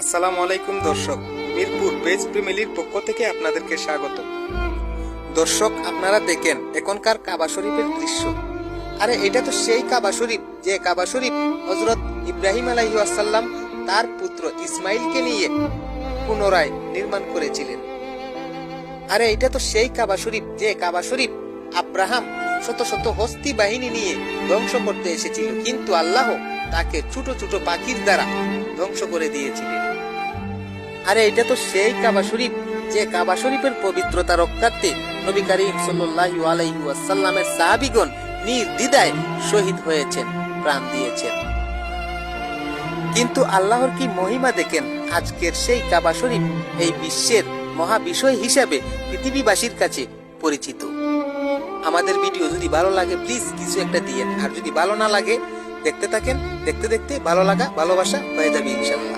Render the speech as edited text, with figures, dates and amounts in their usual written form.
আসসালামু আলাইকুম দর্শক, মিরপুর পেজ প্রেমিলির পক্ষ থেকে আপনাদেরকে স্বাগত। দর্শক, আপনারা দেখেন এখনকার কাবা শরীফের দৃশ্য। আরে এটা তো সেই কাবা শরীফ যে কাবা শরীফ হযরত ইব্রাহিম আলাইহিস সালাম তার পুত্র ইসমাইলকে নিয়ে পুনরায় নির্মাণ করেছিলেন। আরে এটা তো সেই কাবা শরীফ যে কাবা শরীফ আব্রাহাম শত শত হস্তি বাহিনী নিয়ে ধ্বংস করতে এসেছিল, কিন্তু আল্লাহ তাকে ছোট ছোট পাখির দ্বারা ধ্বংস করে দিয়েছিলেন। আরে এটা তো সেই কাবা শরীফ যে কাবা শরীফের পবিত্রতা রক্ষার্থে নবী করিম সাল্লাল্লাহু আলাইহি ওয়াসাল্লামের সাহাবীগণ নির্দ্বিধায় শহীদ হয়েছেন, প্রাণ দিয়েছেন। কিন্তু আল্লাহর কি মহিমা দেখেন, আজকের সেই কাবা শরীফ এই বিশ্বের মহা বিষয় হিসাবে পৃথিবীবাসীর কাছে পরিচিত। আমাদের ভিডিও যদি ভালো লাগে প্লিজ কিছু একটা দিয়েন, আর যদি ভালো না লাগে দেখতে থাকেন, দেখতে দেখতে ভালো লাগা ভালোবাসা হয়ে যাবে ইনশাআল্লাহ।